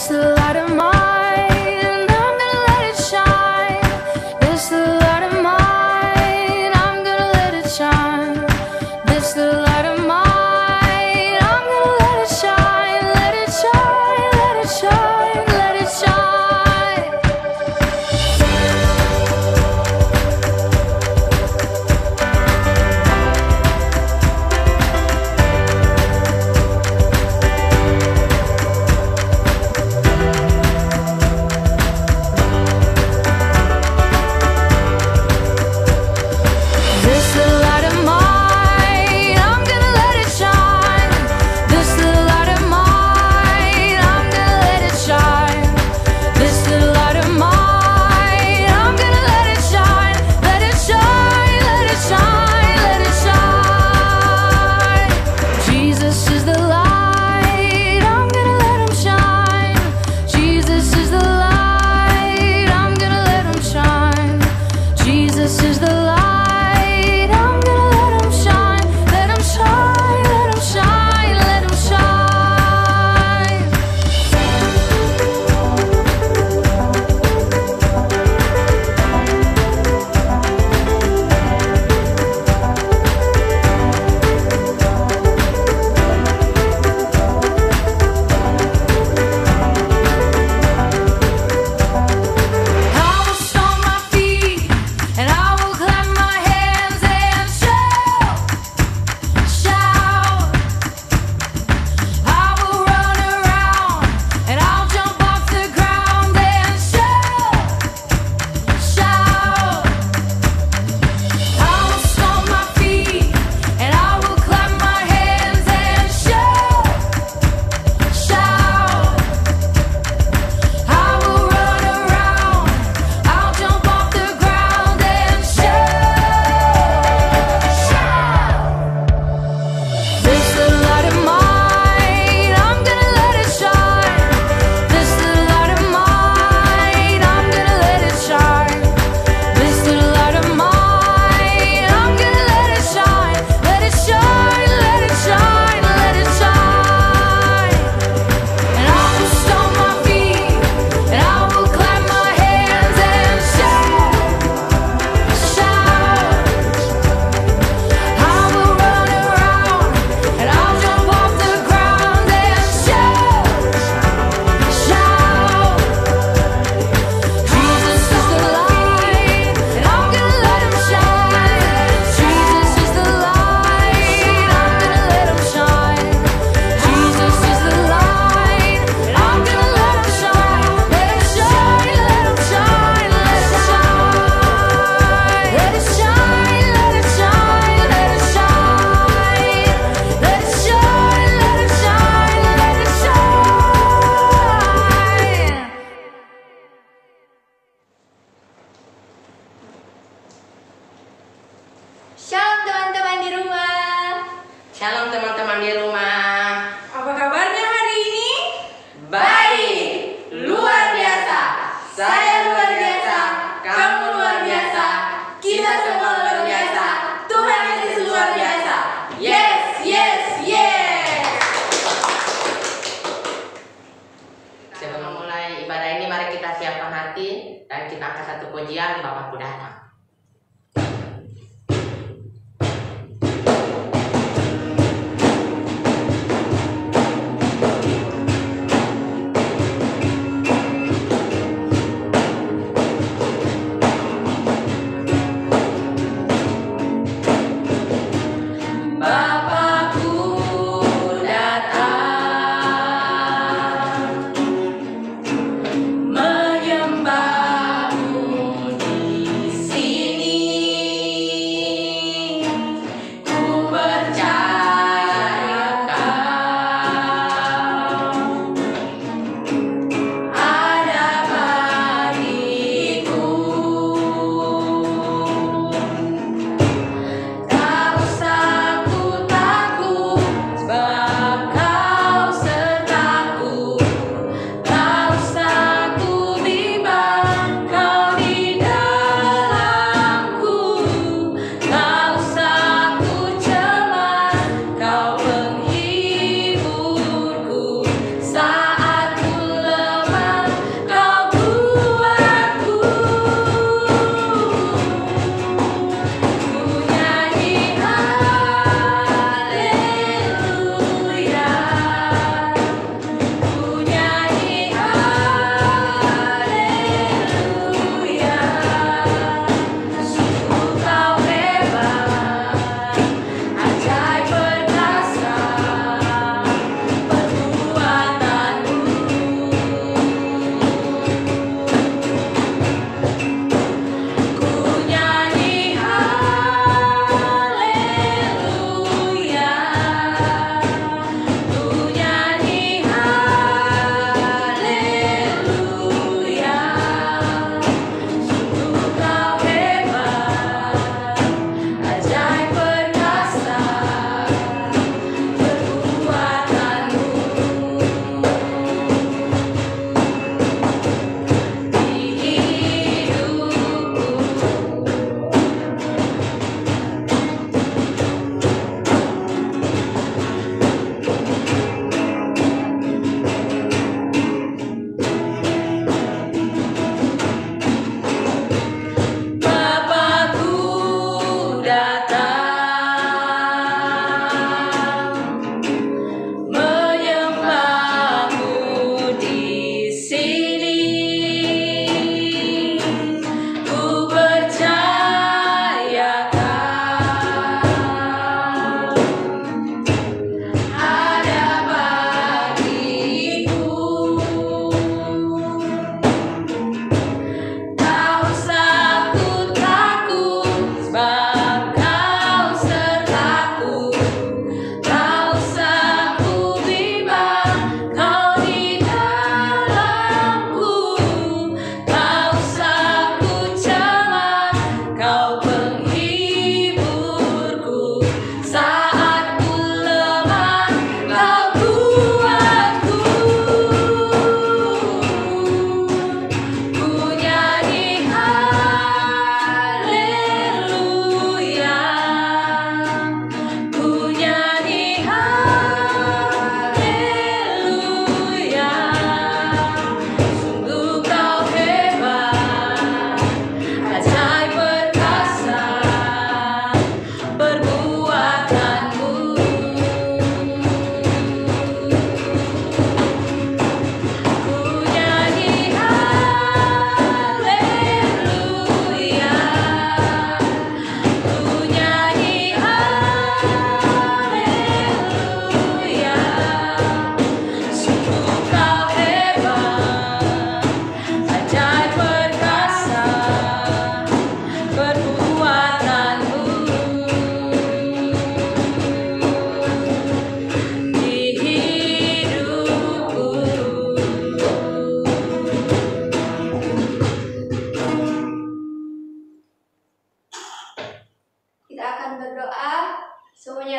This the light of mine, I'm gonna let it shine. This the light of mine, I'm gonna let it shine. This the light of mine, I'm gonna let it shine. Let it shine, let it shine, let it shine. Shalom teman-teman di rumah. Shalom teman-teman di rumah. Apa kabarnya hari ini? Baik, luar biasa. Saya luar biasa, kamu luar biasa, kita semua luar biasa. Tuhan Yesus luar biasa. Yes, yes, yes. Sebelum memulai ibadah ini, mari kita siapkan hati dan kita angkat satu pujian Bapakku datang. Menyembahmu di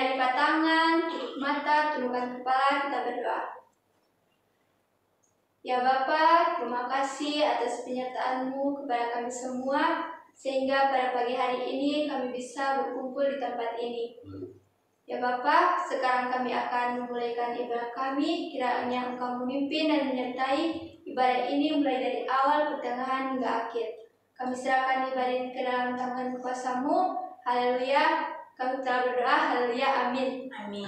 Marilah lipat tangan, tutup mata, tundukkan kepala, kita berdoa. Ya Bapa, terima kasih atas penyertaan-Mu kepada kami semua, sehingga pada pagi hari ini kami bisa berkumpul di tempat ini. Ya Bapa, sekarang kami akan memulaikan ibadah kami, kiranya Engkau memimpin dan menyertai ibadah ini mulai dari awal, pertengahan, hingga akhir. Kami serahkan ibadah ini ke dalam tangan kuasa-Mu. Haleluya. Kami telah berdoa, haleluya, amin. Amin.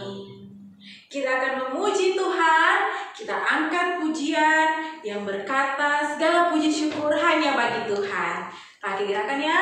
Kita akan memuji Tuhan, kita angkat pujian yang berkata segala puji syukur hanya bagi Tuhan. Pakai gerakan ya.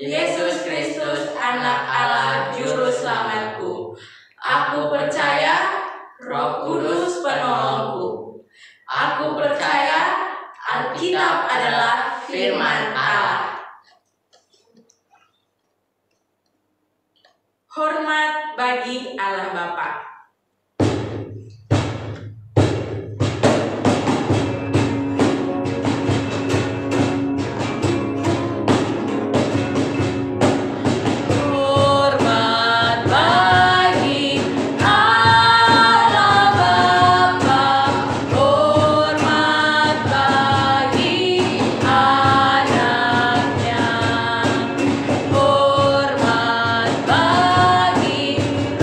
Yesus Kristus, Anak Allah, Juru Selamatku. Aku percaya Roh Kudus penolongku. Aku percaya Alkitab adalah firman Allah. Hormat bagi Allah Bapa.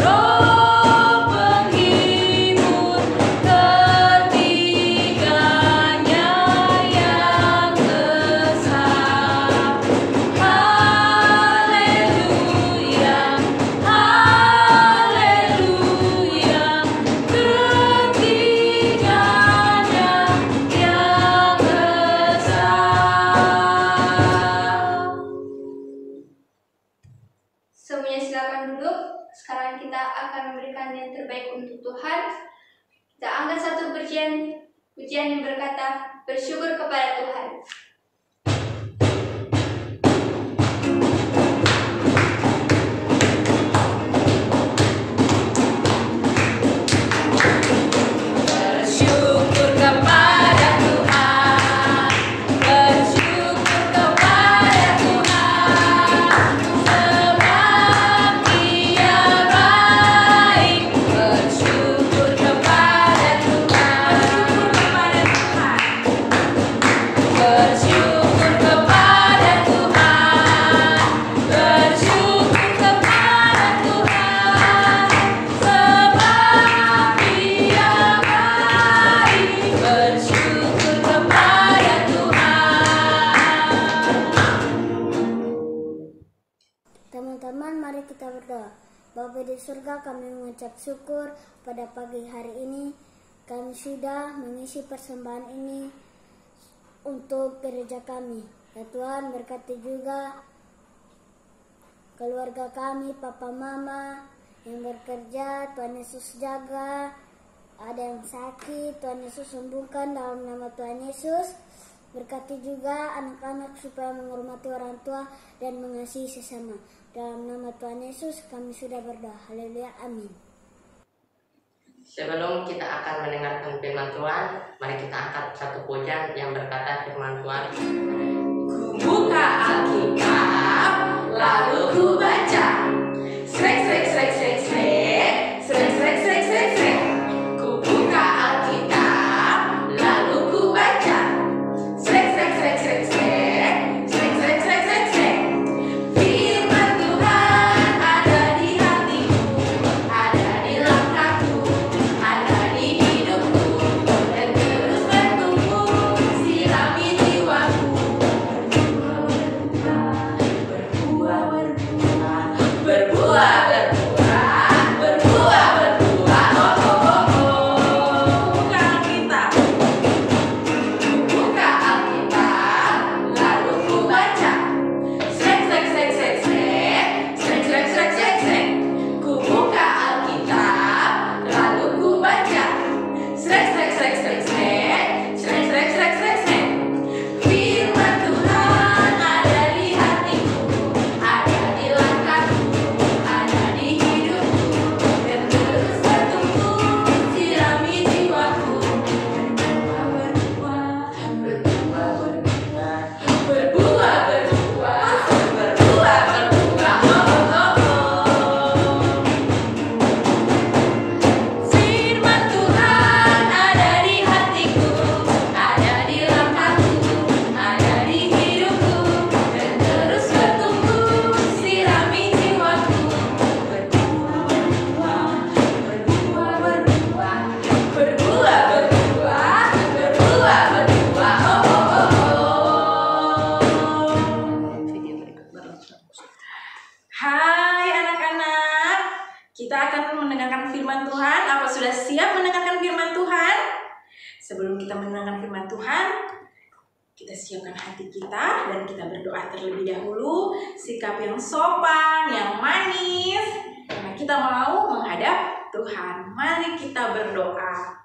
Roh silakan duduk. Sekarang kita akan memberikan yang terbaik untuk Tuhan. Kita angkat satu pujian yang berkata, bersyukur kepada Tuhan. Bersyukur kepada Tuhan, bersyukur kepada Tuhan, sebab Dia baik. Bersyukur kepada Tuhan, bersyukur kepada Tuhan, bersyukur kepada Tuhan, sebab Dia baik. Bersyukur kepada Tuhan. Teman-teman, mari kita berdoa. Bapa di surga, kami mengucap syukur pada pagi hari ini. Kami sudah mengisi persembahan ini untuk gereja kami. Ya Tuhan, berkati juga keluarga kami, papa mama yang bekerja. Tuhan Yesus jaga. Ada yang sakit, Tuhan Yesus sembuhkan dalam nama Tuhan Yesus. Berkati juga anak-anak supaya menghormati orang tua dan mengasihi sesama. Dalam nama Tuhan Yesus kami sudah berdoa. Haleluya, amin. Sebelum kita akan mendengarkan firman Tuhan, mari kita angkat satu pujian yang berkata firman Tuhan. Ku buka Alkitab, lalu ku baca. Srek, srek, srek, srek, srek. Srek, srek, srek, srek, srek. Ku buka Alkitab, lalu ku baca. Srek, srek, srek, srek, srek. Srek, srek, srek, srek, srek. Firman Tuhan ada di hatiku, ada di langkahku, ada di hidupku, dan terus bertumbuh, sirami jiwaku. Berbuah, berbuah, berbuah, berbuah, berbuah, berbuah, oh, oh, oh, oh. Buka Alkitab, buka Alkitab, lalu ku baca. Srek, srek, srek, srek, srek. Srek, srek, srek, srek, srek. Ku buka Alkitab, lalu ku baca. Srek, srek, srek, srek, srek. Srek, srek, srek, srek, srek. Firman Tuhan ada di hatiku, ada di langkahku, ada di hidupku, dan terus bertumbuh, sirami jiwaku. Berbuah, berbuah, berbuah, berbuah, berbuah, berbuah, berbuah, oh, oh, oh. Firman Tuhan ada di hatiku, ada di langkahku, ada di hidupku, dan terus bertumbuh, sirami jiwaku. Berbuah, berbuah, berbuah, berbuah, berbuah, berbuah, berbuah, berbuah, oh, oh, oh, oh. Hai anak-anak, kita akan mendengarkan firman Tuhan. Apa sudah siap mendengarkan firman Tuhan? Sebelum kita mendengarkan firman Tuhan, kita siapkan hati kita dan kita berdoa terlebih dahulu. Sikap yang sopan, yang manis, karena kita mau menghadap Tuhan. Mari kita berdoa.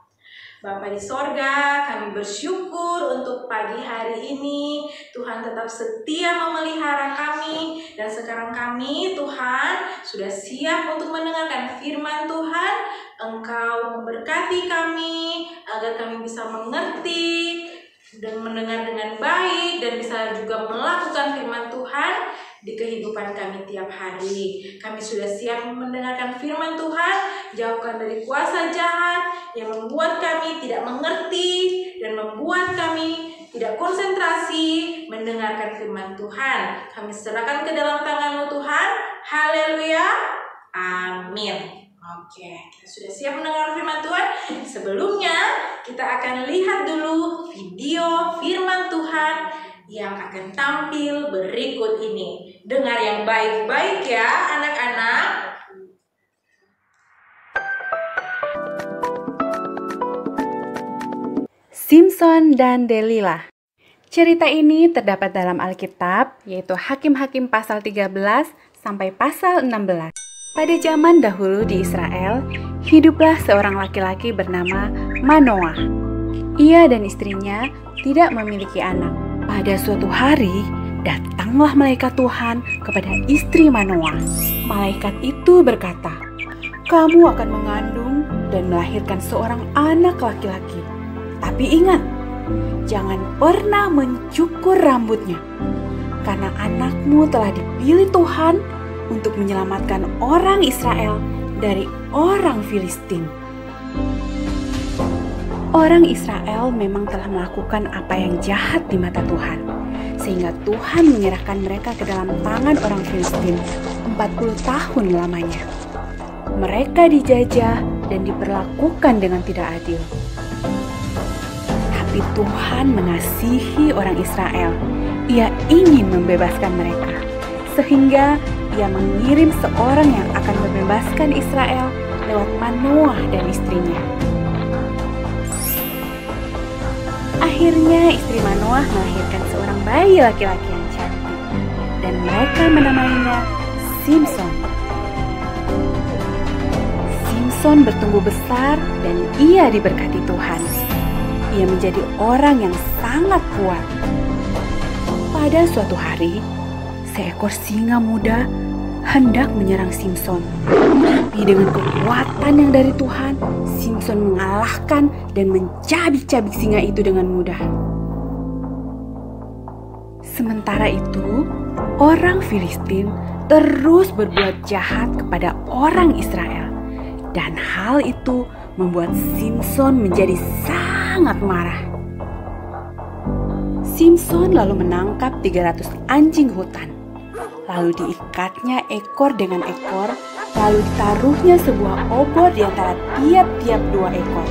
Bapa di sorga, kami bersyukur untuk pagi hari ini. Tuhan tetap setia memelihara kami. Dan sekarang kami, Tuhan, sudah siap untuk mendengarkan firman Tuhan. Engkau memberkati kami, agar kami bisa mengerti dan mendengar dengan baik. Dan bisa juga melakukan firman Tuhan di kehidupan kami tiap hari. Kami sudah siap mendengarkan firman Tuhan. Jauhkan dari kuasa jahat yang membuat kami tidak mengerti dan membuat kami tidak konsentrasi mendengarkan firman Tuhan. Kami serahkan ke dalam tangan-Mu Tuhan. Haleluya. Amin. Oke, kita sudah siap mendengar firman Tuhan. Sebelumnya, kita akan lihat dulu video firman Tuhan yang akan tampil berikut ini. Dengar yang baik-baik ya, anak-anak. Simson dan Delila. Cerita ini terdapat dalam Alkitab, yaitu Hakim-Hakim pasal 13 sampai pasal 16. Pada zaman dahulu di Israel, hiduplah seorang laki-laki bernama Manoah. Ia dan istrinya tidak memiliki anak. Pada suatu hari, datanglah malaikat Tuhan kepada istri Manoah. Malaikat itu berkata, "Kamu akan mengandung dan melahirkan seorang anak laki-laki. Tapi ingat, jangan pernah mencukur rambutnya, karena anakmu telah dipilih Tuhan untuk menyelamatkan orang Israel dari orang Filistin." Orang Israel memang telah melakukan apa yang jahat di mata Tuhan, sehingga Tuhan menyerahkan mereka ke dalam tangan orang Filistin 40 tahun lamanya. Mereka dijajah dan diperlakukan dengan tidak adil. Tapi Tuhan mengasihi orang Israel. Ia ingin membebaskan mereka, sehingga Ia mengirim seorang yang akan membebaskan Israel lewat Manoah dan istrinya. Akhirnya istri Manoah melahirkan seorang bayi laki-laki yang cantik, dan mereka menamainya Simson. Simson bertumbuh besar dan ia diberkati Tuhan. Ia menjadi orang yang sangat kuat. Pada suatu hari, seekor singa muda hendak menyerang Simson. Tapi dengan kekuatan yang dari Tuhan, Simson mengalahkan dan mencabik-cabik singa itu dengan mudah. Sementara itu, orang Filistin terus berbuat jahat kepada orang Israel. Dan hal itu membuat Simson menjadi sangat marah. Simson lalu menangkap 300 anjing hutan. Lalu diikatnya ekor dengan ekor, lalu ditaruhnya sebuah obor di antara tiap-tiap 2 ekor.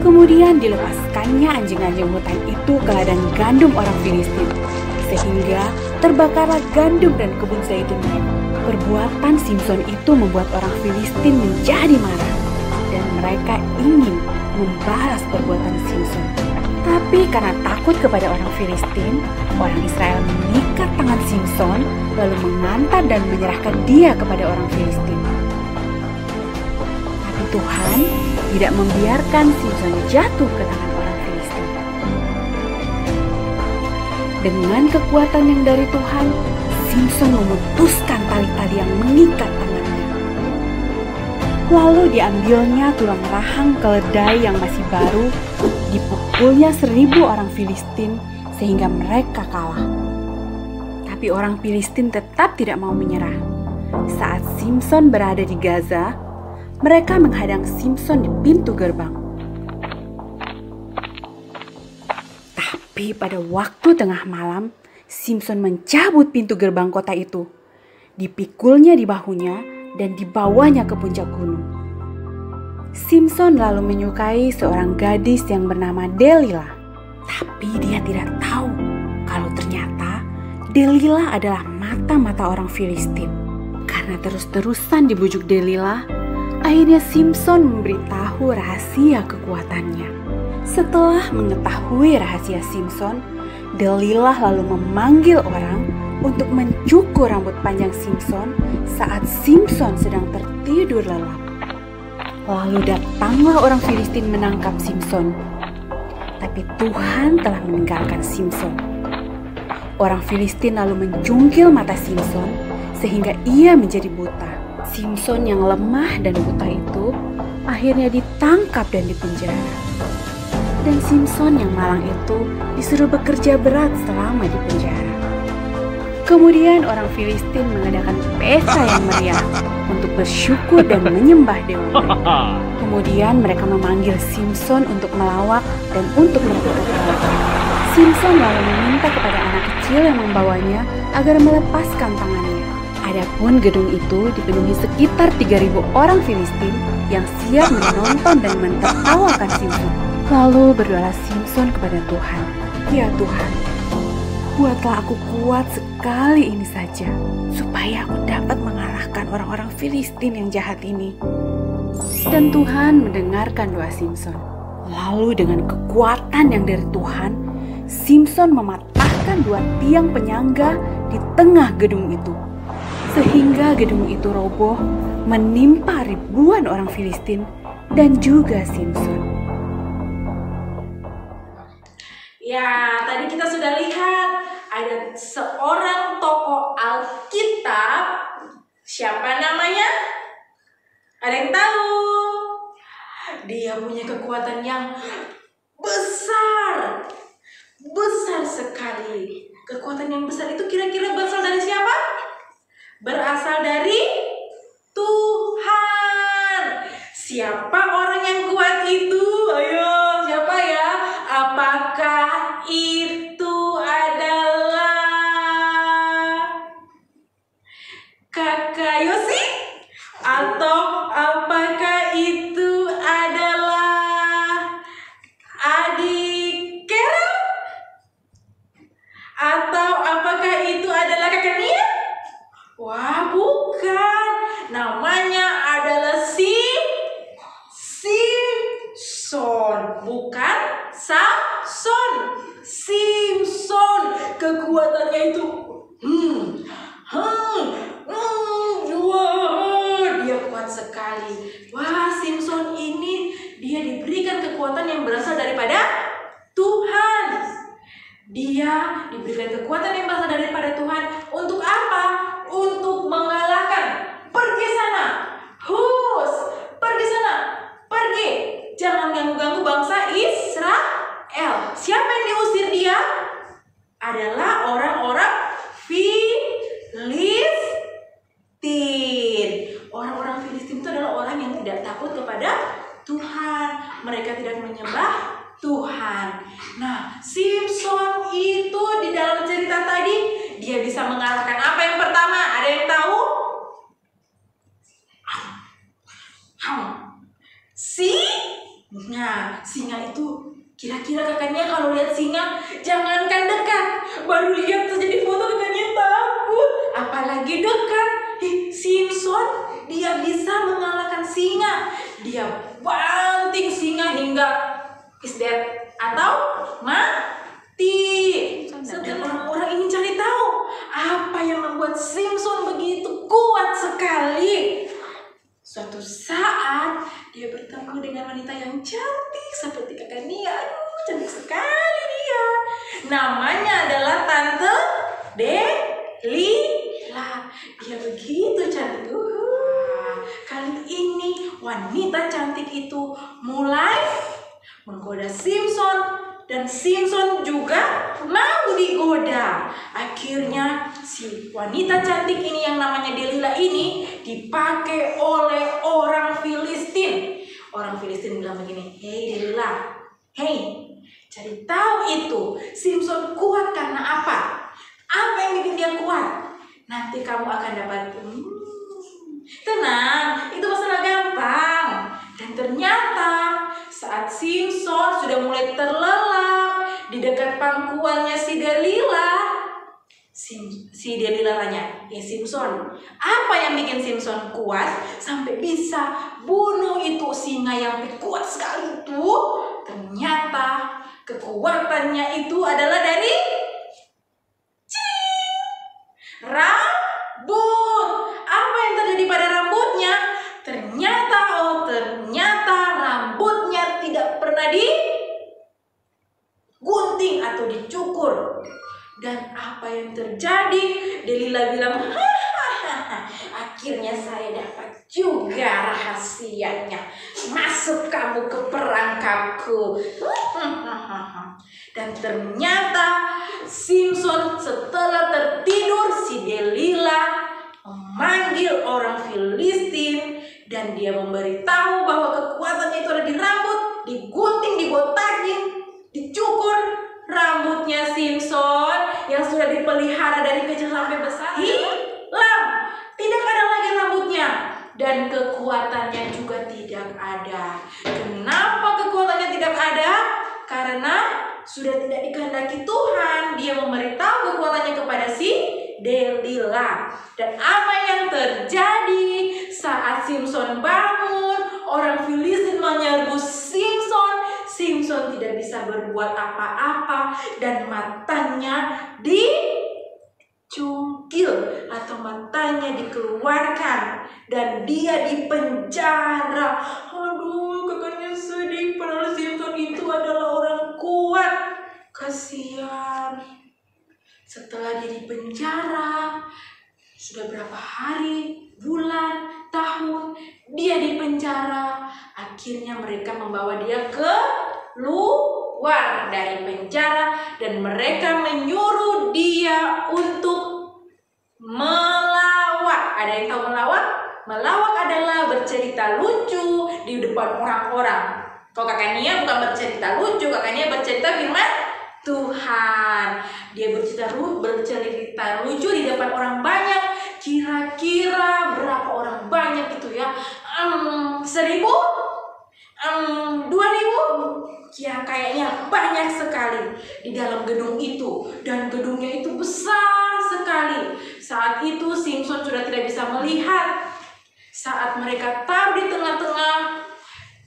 Kemudian dilepaskannya anjing-anjing hutan itu ke ladang gandum orang Filistin, sehingga terbakarlah gandum dan kebun zaitun mereka. Perbuatan Simson itu membuat orang Filistin menjadi marah, dan mereka ingin membalas perbuatan Simson. Tapi karena takut kepada orang Filistin, orang Israel mengikat tangan Simson, lalu mengantar dan menyerahkan dia kepada orang Filistin. Tapi Tuhan tidak membiarkan Simson jatuh ke tangan orang Filistin. Dengan kekuatan yang dari Tuhan, Simson memutuskan tali-tali yang mengikat tangannya. Lalu diambilnya tulang rahang keledai yang masih baru, dipukulnya 1000 orang Filistin sehingga mereka kalah. Tapi orang Filistin tetap tidak mau menyerah. Saat Simson berada di Gaza, mereka menghadang Simson di pintu gerbang. Tapi pada waktu tengah malam, Simson mencabut pintu gerbang kota itu. Dipikulnya di bahunya dan dibawanya ke puncak gunung. Simson lalu menyukai seorang gadis yang bernama Delilah. Tapi dia tidak tahu kalau ternyata Delilah adalah mata-mata orang Filistin. Karena terus-terusan dibujuk Delilah, akhirnya Simson memberitahu rahasia kekuatannya. Setelah mengetahui rahasia Simson, Delilah lalu memanggil orang untuk mencukur rambut panjang Simson saat Simson sedang tertidur lelap. Lalu datanglah orang Filistin menangkap Simson. Tapi Tuhan telah meninggalkan Simson. Orang Filistin lalu mencungkil mata Simson sehingga ia menjadi buta. Simson yang lemah dan buta itu akhirnya ditangkap dan dipenjara. Dan Simson yang malang itu disuruh bekerja berat selama di penjara. Kemudian orang Filistin mengadakan pesta yang meriah untuk bersyukur dan menyembah dewa mereka. Kemudian mereka memanggil Simson untuk melawak dan untuk berkata-kata. Simson lalu meminta kepada anak kecil yang membawanya agar melepaskan tangannya. Adapun gedung itu dipenuhi sekitar 3.000 orang Filistin yang siap menonton dan mentertawakan Simson. Lalu berdoalah Simson kepada Tuhan, "Ya Tuhan, buatlah aku kuat sekali ini saja, supaya aku dapat mengalahkan orang-orang Filistin yang jahat ini." Dan Tuhan mendengarkan doa Simson. Lalu dengan kekuatan yang dari Tuhan, Simson mematahkan 2 tiang penyangga di tengah gedung itu, sehingga gedung itu roboh menimpa ribuan orang Filistin dan juga Simson. Ya, tadi kita sudah lihat ada seorang tokoh Alkitab. Siapa namanya? Ada yang tahu? Dia punya kekuatan yang besar. Besar sekali. Kekuatan yang besar itu kira-kira berasal dari siapa? Berasal dari Tuhan. Siapa orang yang kuat itu? Ayo, siapa ya? Apakah itu adalah Kakak Yosi? Atau apakah itu adalah Adik Kera? Atau apakah itu adalah Kakak Nia? Wah, bukan. Namanya adalah Simson. Bukan Samson. Simson. Kekuatannya itu wah, dia kuat sekali. Wah, Simson ini dia diberikan kekuatan yang berasal daripada Tuhan. Dia diberikan kekuatan yang berasal daripada Tuhan. Untuk apa? Untuk mengalahkan. Pergi sana. Pergi sana. Pergi. Jangan ganggu-ganggu bangsa Israel. Siapa yang diusir dia? Adalah orang-orang Filistin. Orang-orang Filistin itu adalah orang yang tidak takut kepada Tuhan. Mereka tidak menyembah Tuhan. Nah, Simson itu di dalam cerita tadi dia bisa mengalahkan apa yang pertama? Ada yang tahu? Singa itu kira-kira kakaknya kalau lihat singa jangankan dekat, baru lihat terus jadi foto kakaknya takut, apalagi dekat. Simson dia bisa mengalahkan singa. Dia banting singa hingga is dead atau mati. Dan orang-orang ingin cari tahu apa yang membuat Simson begitu kuat sekali. Suatu saat dia bertemu dengan wanita yang cantik seperti kakak Nia. Aduh, cantik sekali dia. Namanya adalah Tante Delila. Dia begitu cantik. Kali ini wanita cantik itu mulai menggoda Simson. Dan Simson juga mau digoda. Akhirnya si wanita cantik ini yang namanya Delila ini dipakai oleh orang Filistin. Orang Filistin bilang begini, "Hei Delila, hei, cari tahu itu Simson kuat karena apa? Apa yang bikin dia kuat? Nanti kamu akan dapat." Tenang, itu masalah gampang. Dan ternyata saat Simson sudah mulai terlelap di dekat pangkuannya si Delila, si Delila tanya, "Ya Simson, apa yang bikin Simson kuat sampai bisa bunuh itu singa yang kuat sekali itu?" Ternyata kekuatannya itu adalah dari rambut. Apa yang terjadi pada rambutnya? Ternyata rambutnya tidak pernah digunting atau dicukur. Dan apa yang terjadi? Delila bilang, "Akhirnya saya dapat juga rahasianya. Masuk kamu ke perangkapku." Dan ternyata Simson setelah tertidur, si Delila memanggil orang Filistin dan dia memberitahu bahwa kekuatannya itu ada di rambut, digunting, dibotakin, dicukur. Rambutnya Simson yang sudah dipelihara dari kecil sampai besar hilang. Tidak ada lagi rambutnya. Dan kekuatannya juga tidak ada. Kenapa kekuatannya tidak ada? Karena sudah tidak dikehendaki Tuhan. Dia memberitahu kekuatannya kepada si Delila. Dan apa yang terjadi saat Simson bangun, orang Filistin menyerbu Simson. Simson tidak bisa berbuat apa-apa dan matanya ditutup. cungkil atau matanya dikeluarkan dan dia dipenjara. Aduh, kakaknya sedih. Padahal Simpson itu adalah orang kuat. Kasihan. Setelah dia dipenjara, sudah berapa hari, bulan, tahun dia dipenjara. Akhirnya mereka membawa dia keluar dari penjara dan mereka menyuruh dia untuk melawak. Ada yang tahu melawak? Melawak adalah bercerita lucu di depan orang-orang. Kalau kakak Nia bukan bercerita lucu, kakak Nia bercerita firman Tuhan. Dia bercerita lucu di depan orang banyak. Kira-kira berapa orang banyak itu ya? 1.000? 2.000? Ya kayaknya banyak sekali di dalam gedung itu. Dan gedungnya itu besar sekali. Saat itu Simpson sudah tidak bisa melihat. Saat mereka tahu di tengah-tengah,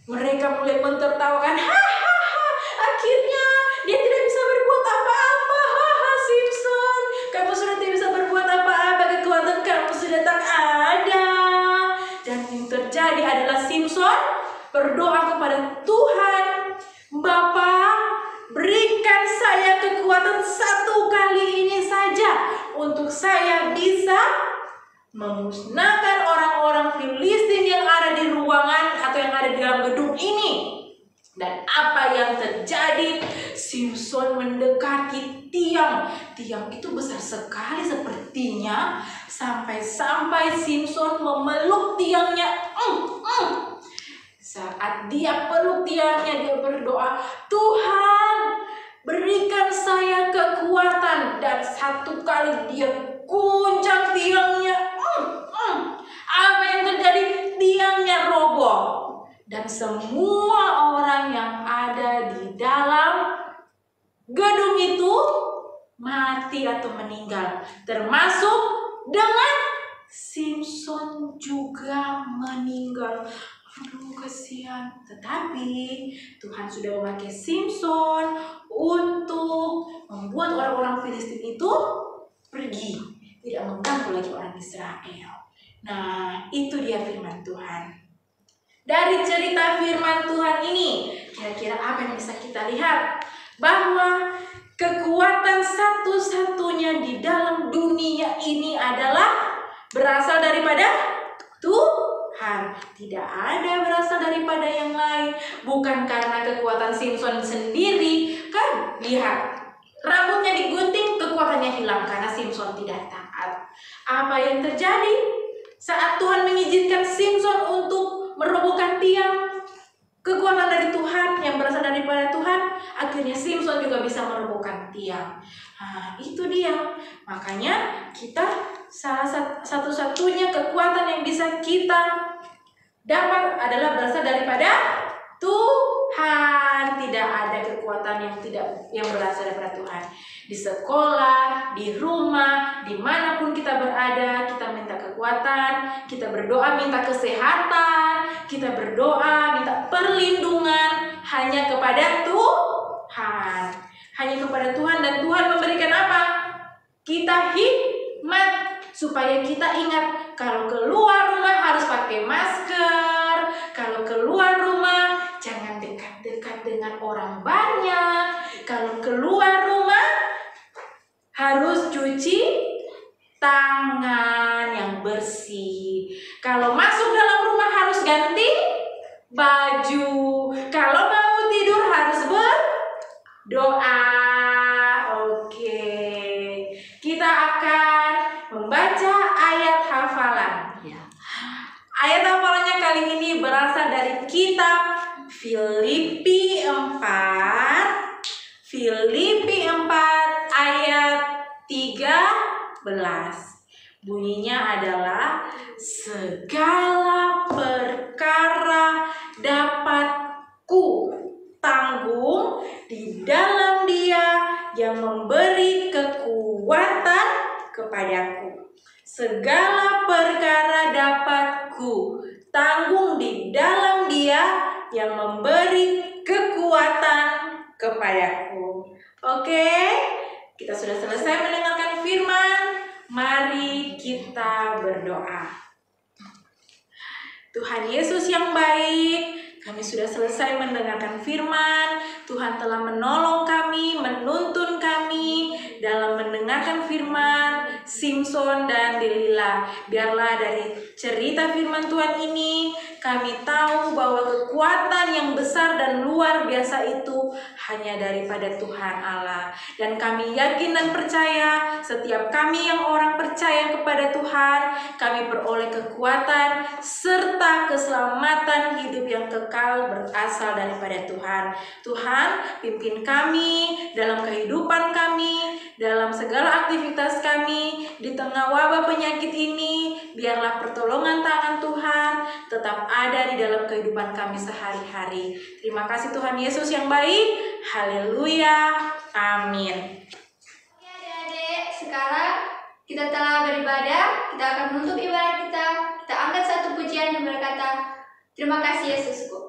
mereka mulai mentertawakan. Hahaha, akhirnya dia tidak bisa berbuat apa-apa. Haha, Simpson, kamu sudah tidak bisa berbuat apa-apa. Kekuatan kamu sudah tak ada. Dan yang terjadi adalah Simpson berdoa kepada Tuhan, Bapa, berikan saya kekuatan 1 kali ini saja untuk saya bisa memusnahkan orang-orang Filistin yang ada di ruangan atau yang ada di dalam gedung ini. Dan apa yang terjadi? Simpson mendekati tiang. Tiang itu besar sekali sepertinya. Sampai-sampai Simpson memeluk tiangnya. Saat dia peluk tiangnya, dia berdoa, Tuhan, berikan saya kekuatan. Dan 1 kali dia guncang tiangnya. Apa yang terjadi? Tiangnya roboh. Dan semua orang yang ada di dalam gedung itu mati atau meninggal. Termasuk dengan Simpson juga meninggal. Aduh, kasihan. Tetapi Tuhan sudah memakai Simpson untuk membuat orang-orang Filistin itu pergi, tidak mengganggu lagi orang Israel. Nah, itu dia firman Tuhan. Dari cerita firman Tuhan ini, kira-kira apa yang bisa kita lihat? Bahwa kekuatan satu-satunya di dalam dunia ini adalah berasal daripada Tuhan. Tidak ada berasal daripada yang lain. Bukan karena kekuatan Simpson sendiri. Kan, lihat. Rambutnya digunting, kekuatannya hilang karena Simpson tidak taat. Apa yang terjadi? Saat Tuhan mengizinkan Simpson untuk merobohkan tiang, kekuatan dari Tuhan yang berasal daripada Tuhan, akhirnya Simpson juga bisa merobohkan tiang. Nah, itu dia. Makanya kita salah satu-satunya kekuatan yang bisa kita dapat adalah berasal daripada Tuhan. Tidak ada kekuatan yang berasal daripada Tuhan. Di sekolah, di rumah, dimanapun kita berada, kita minta kekuatan, kita berdoa minta kesehatan, kita berdoa minta perlindungan hanya kepada Tuhan. Hanya kepada Tuhan, dan Tuhan memberikan apa? Kita hikmat supaya kita ingat kalau keluar rumah harus pakai masker, kalau keluar rumah jangan dekat-dekat dengan orang banyak, kalau keluar rumah harus cuci tangan yang bersih. Kalau masuk dalam rumah harus ganti baju. Kalau mau tidur harus berdoa. Oke. Kita akan membaca ayat hafalan. Ayat hafalannya kali ini berasal dari kitab Filipi 4. Filipi 4 ayat 13. Bunyinya adalah segala perkara dapat ku tanggung di dalam Dia yang memberi kekuatan kepadaku. Segala perkara dapat ku tanggung di dalam Dia yang memberi kekuatan kepadaku. Oke, kita sudah selesai mendengarkan firman. Mari kita berdoa. Tuhan Yesus yang baik, kami sudah selesai mendengarkan firman. Tuhan telah menolong kami, menuntun kami dalam mendengarkan firman Simson dan Delila. Biarlah dari cerita firman Tuhan ini kami tahu bahwa kekuatan yang besar dan luar biasa itu hanya daripada Tuhan Allah. Dan kami yakin dan percaya setiap kami yang orang percaya kepada Tuhan, kami beroleh kekuatan serta keselamatan hidup yang kekal berasal daripada Tuhan. Tuhan, pimpin kami dalam kehidupan kami, dalam segala aktivitas kami di tengah wabah penyakit ini. Biarlah pertolongan tangan Tuhan tetap ada di dalam kehidupan kami sehari-hari. Terima kasih Tuhan Yesus yang baik. Haleluya. Amin. Oke adik-adik, sekarang kita telah beribadah. Kita akan menutup ibadah kita. Kita angkat satu pujian yang berkata, terima kasih Yesusku.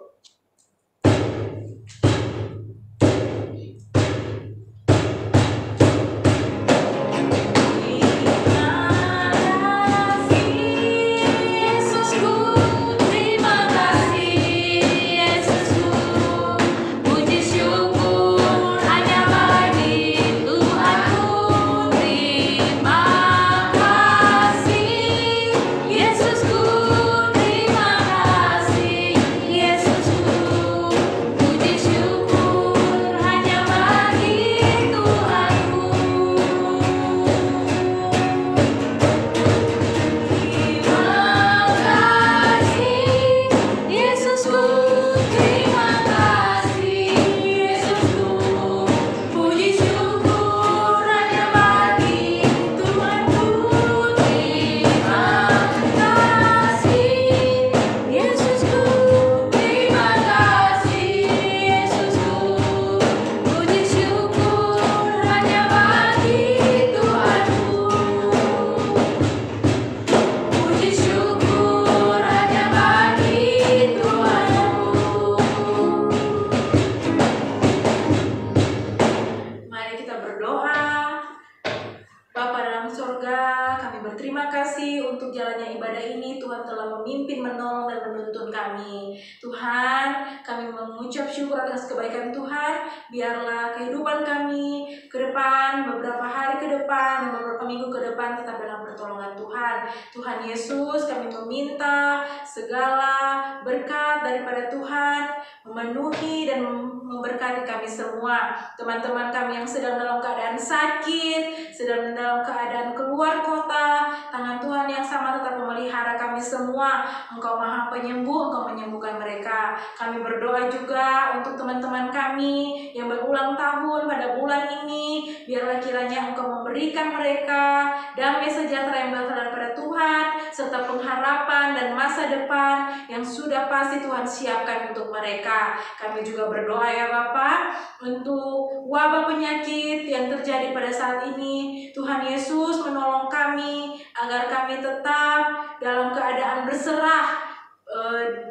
Tuhan, kami mengucap syukur atas kebaikan Tuhan. Biarlah kehidupan kami ke depan, beberapa hari ke depan, beberapa minggu ke depan tetap dalam pertolongan Tuhan. Tuhan Yesus, kami meminta segala berkat daripada Tuhan memenuhi dan memberkati kami semua. Teman-teman kami yang sedang dalam keadaan sakit, sedang dalam keadaan keluar kota, tangan Tuhan yang sama tetap memelihara kami semua. Engkau Maha Penyembuh, Engkau menyembuhkan mereka. Kami berdoa juga untuk teman-teman kami yang berulang tahun pada bulan ini. Biarlah kiranya Engkau memberikan mereka damai sejahtera yang berasal daripada Tuhan, serta pengharapan dan masa depan yang sudah pasti Tuhan siapkan untuk mereka. Kami juga berdoa ya Bapa untuk wabah penyakit yang terjadi pada saat ini. Tuhan Yesus menolong kami agar kami tetap dalam keadaan berserah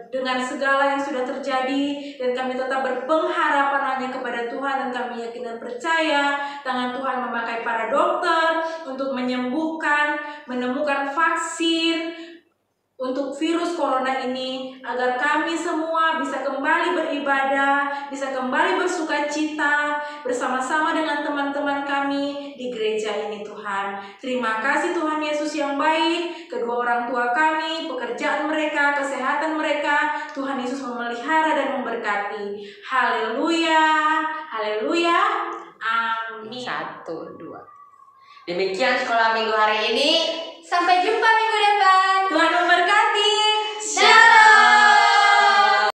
dengan segala yang sudah terjadi, dan kami tetap berpengharapan hanya kepada Tuhan, dan kami yakin dan percaya tangan Tuhan memakai para dokter untuk menyembuhkan, menemukan vaksin untuk virus corona ini, agar kami semua bisa kembali beribadah, bisa kembali bersuka cita bersama-sama dengan teman-teman kami di gereja ini Tuhan. Terima kasih Tuhan Yesus yang baik, kedua orang tua kami, pekerjaan mereka, kesehatan mereka, Tuhan Yesus memelihara dan memberkati. Haleluya, haleluya, amin. 1, 2. Demikian sekolah minggu hari ini. Sampai jumpa minggu depan. Tuhan memberkati. Shalom.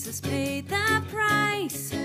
Jesus paid the price